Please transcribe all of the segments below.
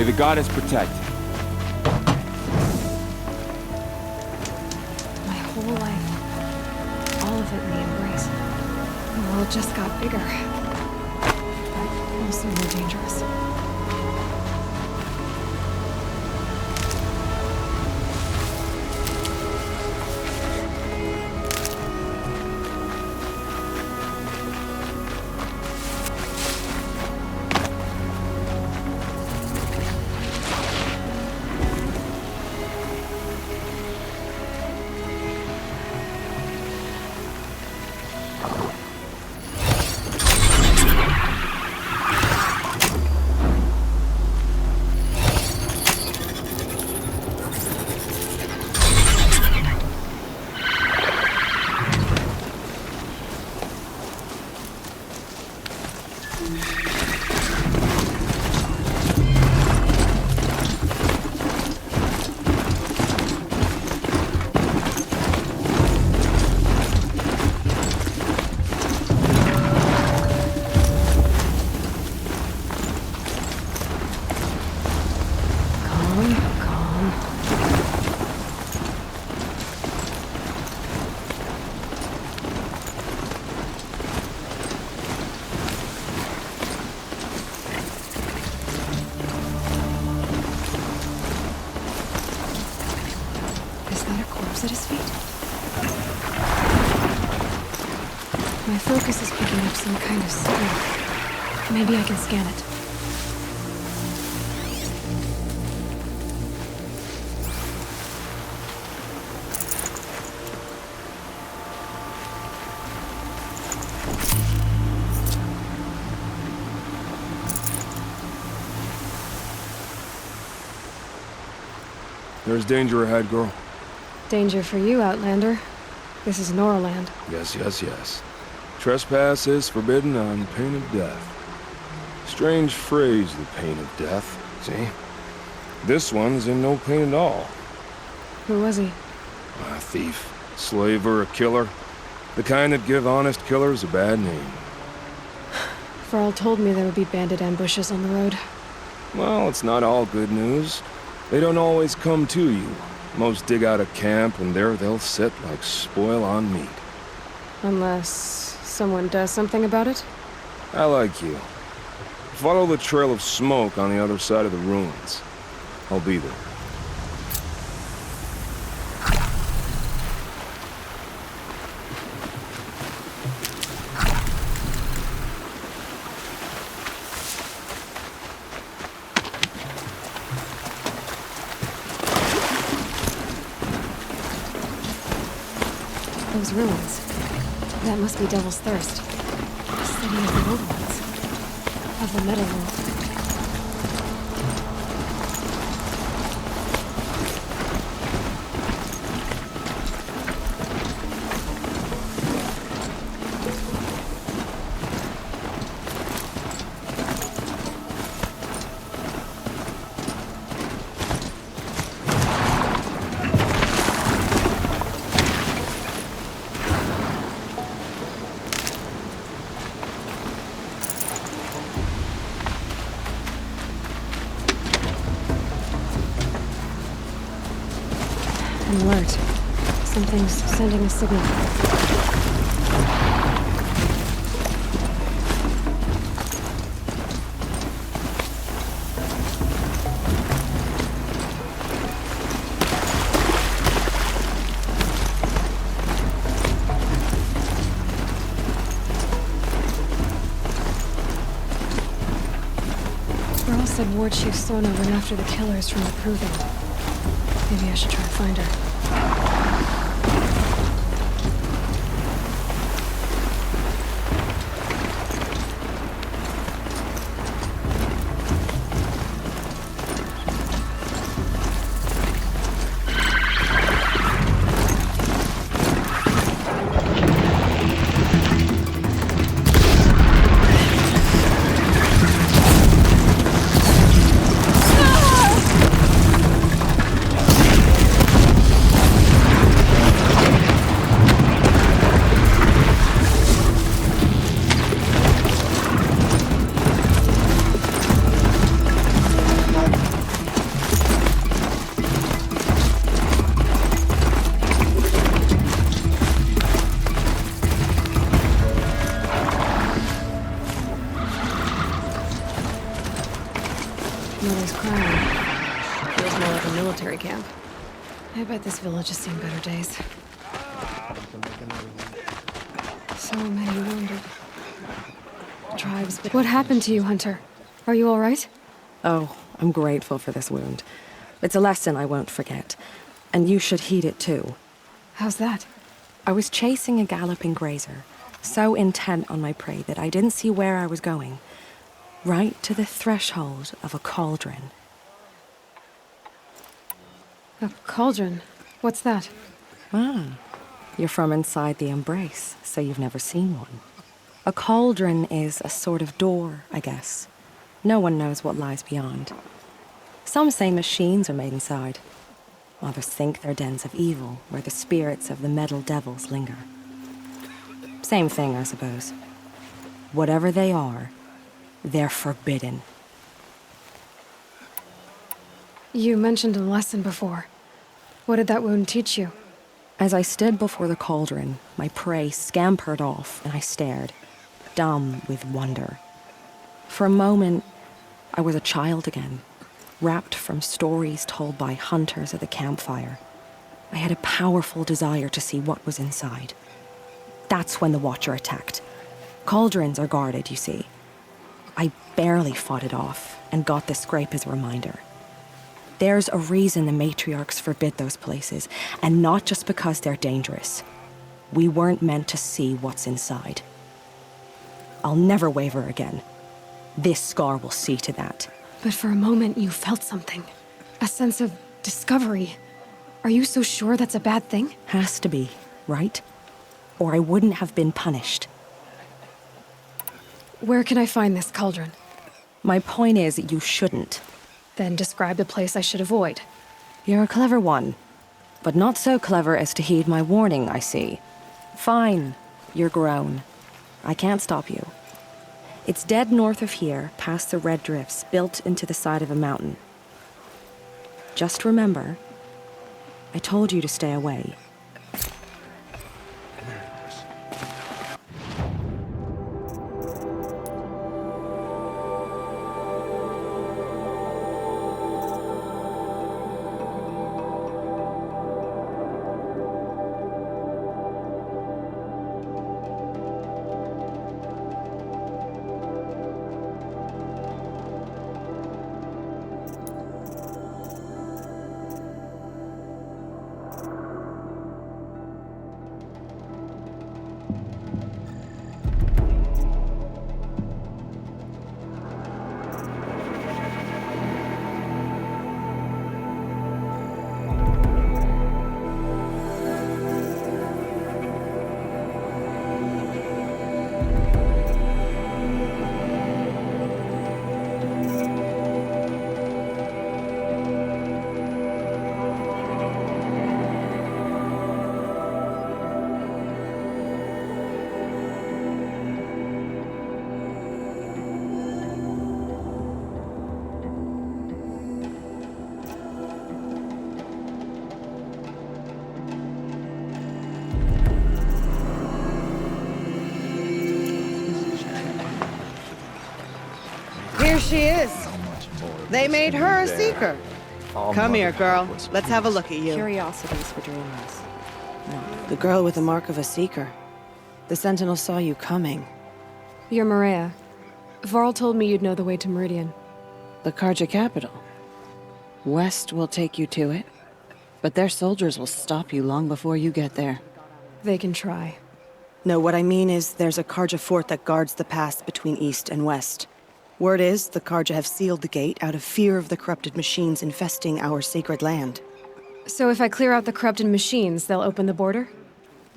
May the goddess protect. My whole life. All of it in the embrace. The world just got bigger. But also more dangerous. At his feet. My focus is picking up some kind of signal. Maybe I can scan it. There's danger ahead, girl. Danger for you, Outlander. This is Norland. Yes, yes, yes. Trespass is forbidden on pain of death. Strange phrase, the pain of death. See? This one's in no pain at all. Who was he? A thief, slaver, a killer. The kind that give honest killers a bad name. Farrell told me there would be bandit ambushes on the road. Well, it's not all good news. They don't always come to you. Most dig out a camp, and there they'll sit like spoil on meat. Unless someone does something about it? I like you. Follow the trail of smoke on the other side of the ruins. I'll be there. Those ruins. That must be Devil's Thirst. The city of the old ones. Of the metal world. An alert. Something's sending a signal. Earl said Ward Chief Sona went after the killers from the Proving. Maybe I should try to find her. military camp. I bet this village has seen better days. So many wounded. Tribes. What happened to you, Hunter? Are you all right? Oh, I'm grateful for this wound. It's a lesson I won't forget. And you should heed it too. How's that? I was chasing a galloping grazer, so intent on my prey that I didn't see where I was going. Right to the threshold of a cauldron. A cauldron? What's that? Ah, you're from inside the Embrace, so you've never seen one. A cauldron is a sort of door, I guess. No one knows what lies beyond. Some say machines are made inside. Others think they're dens of evil, where the spirits of the metal devils linger. Same thing, I suppose. Whatever they are, they're forbidden. You mentioned a lesson before. What did that wound teach you? As I stood before the cauldron, my prey scampered off, and I stared, dumb with wonder. For a moment, I was a child again, wrapped from stories told by hunters at the campfire. I had a powerful desire to see what was inside. That's when the Watcher attacked. Cauldrons are guarded, you see. I barely fought it off, and got the scrape as a reminder. There's a reason the matriarchs forbid those places, and not just because they're dangerous. We weren't meant to see what's inside. I'll never waver again. This scar will see to that. But for a moment you felt something. A sense of discovery. Are you so sure that's a bad thing? Has to be, right? Or I wouldn't have been punished. Where can I find this cauldron? My point is, you shouldn't. Then describe the place I should avoid. You're a clever one. But not so clever as to heed my warning, I see. Fine. You're grown. I can't stop you. It's dead north of here, past the red drifts built into the side of a mountain. Just remember, I told you to stay away. Here she is. They made her a seeker. Come here, girl. Let's have a look at you. Curiosities for dreamers. No. The girl with the mark of a seeker. The Sentinel saw you coming. You're Maria. Varl told me you'd know the way to Meridian. The Karja capital. West will take you to it, but their soldiers will stop you long before you get there. They can try. No, what I mean is there's a Karja fort that guards the pass between East and West. Word is the Karja have sealed the gate out of fear of the corrupted machines infesting our sacred land. So if I clear out the corrupted machines, they'll open the border?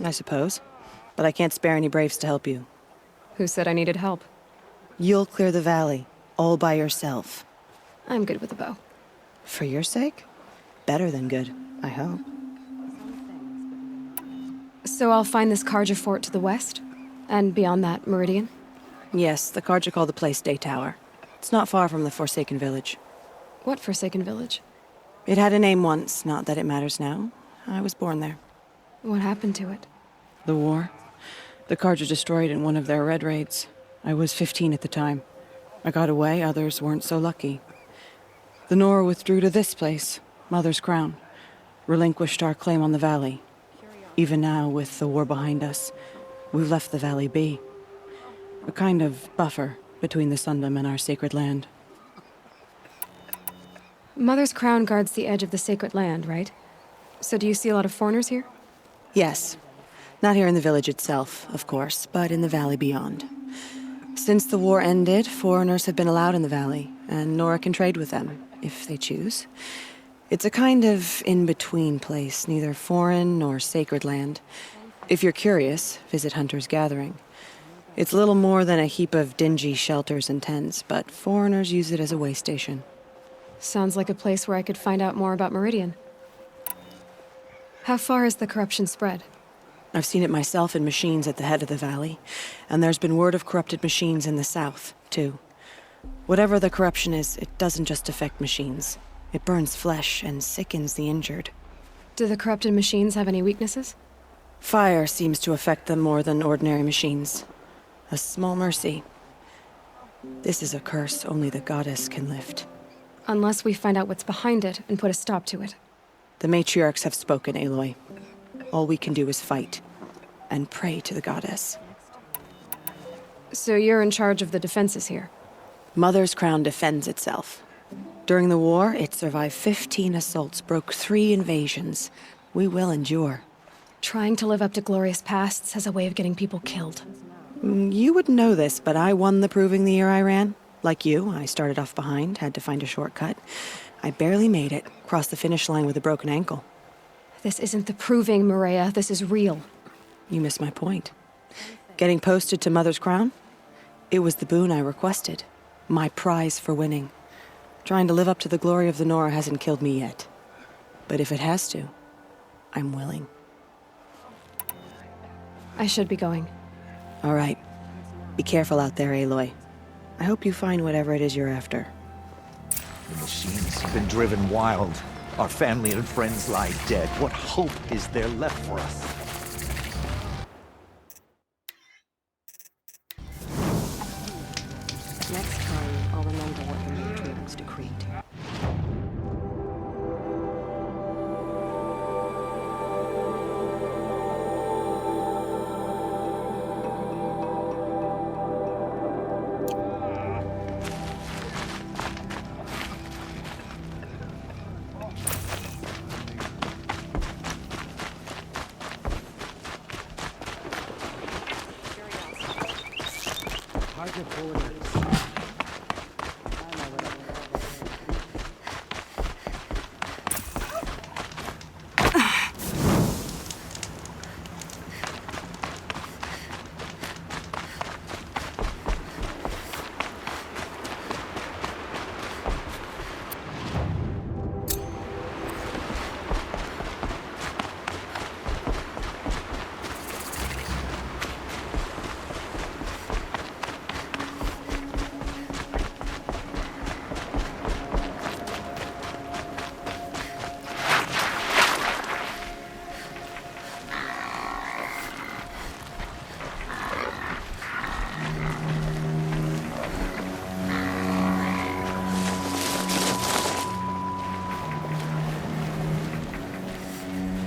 I suppose. But I can't spare any braves to help you. Who said I needed help? You'll clear the valley, all by yourself. I'm good with a bow. For your sake? Better than good, I hope. So I'll find this Karja fort to the west? And beyond that, Meridian? Yes, the Karja call the place Day Tower. It's not far from the Forsaken Village. What Forsaken Village? It had a name once, not that it matters now. I was born there. What happened to it? The war. The Karja destroyed in one of their red raids. I was 15 at the time. I got away, others weren't so lucky. The Nora withdrew to this place, Mother's crown. Relinquished our claim on the valley. Even now, with the war behind us, we've left the valley be. A kind of buffer between the Sundom and our sacred land. Mother's crown guards the edge of the sacred land, right? So do you see a lot of foreigners here? Yes. Not here in the village itself, of course, but in the valley beyond. Since the war ended, foreigners have been allowed in the valley, and Nora can trade with them, if they choose. It's a kind of in-between place, neither foreign nor sacred land. If you're curious, visit Hunter's Gathering. It's little more than a heap of dingy shelters and tents, but foreigners use it as a way station. Sounds like a place where I could find out more about Meridian. How far has the corruption spread? I've seen it myself in machines at the head of the valley, and there's been word of corrupted machines in the south, too. Whatever the corruption is, it doesn't just affect machines. It burns flesh and sickens the injured. Do the corrupted machines have any weaknesses? Fire seems to affect them more than ordinary machines. A small mercy. This is a curse only the goddess can lift. Unless we find out what's behind it and put a stop to it. The matriarchs have spoken, Aloy. All we can do is fight, and pray to the goddess. So you're in charge of the defenses here? Mother's crown defends itself. During the war, it survived 15 assaults, broke 3 invasions. We will endure. Trying to live up to glorious pasts has a way of getting people killed. You wouldn't know this, but I won the proving the year I ran. Like you, I started off behind, had to find a shortcut. I barely made it, crossed the finish line with a broken ankle. This isn't the proving, Maria. This is real. You missed my point. Getting posted to Mother's crown? It was the boon I requested. My prize for winning. Trying to live up to the glory of the Nora hasn't killed me yet. But if it has to, I'm willing. I should be going. All right. Be careful out there, Aloy. I hope you find whatever it is you're after. The machines have been driven wild. Our family and friends lie dead. What hope is there left for us? Next time, I'll remember what the matriarchs decreed.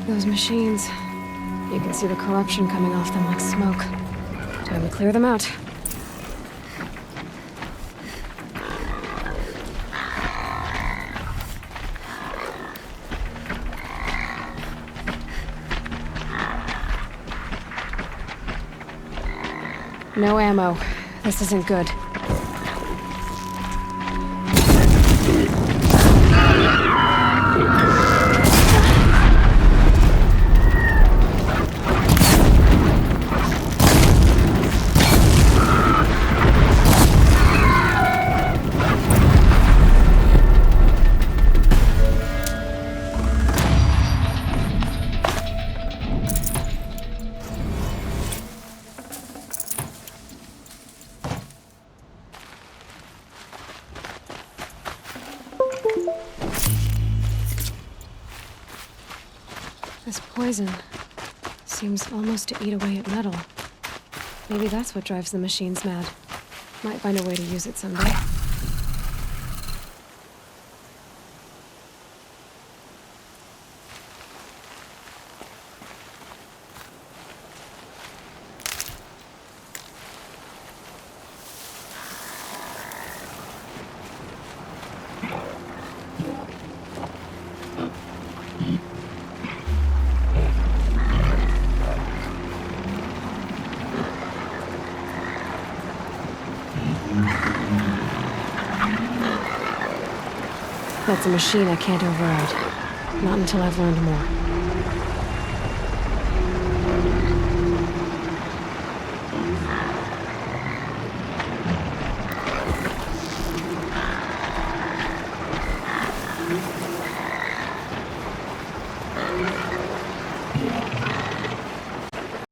Those machines. You can see the corruption coming off them like smoke. Time to clear them out. No ammo. This isn't good. This poison seems almost to eat away at metal. Maybe that's what drives the machines mad. Might find a way to use it someday. That's a machine I can't override. Not until I've learned more.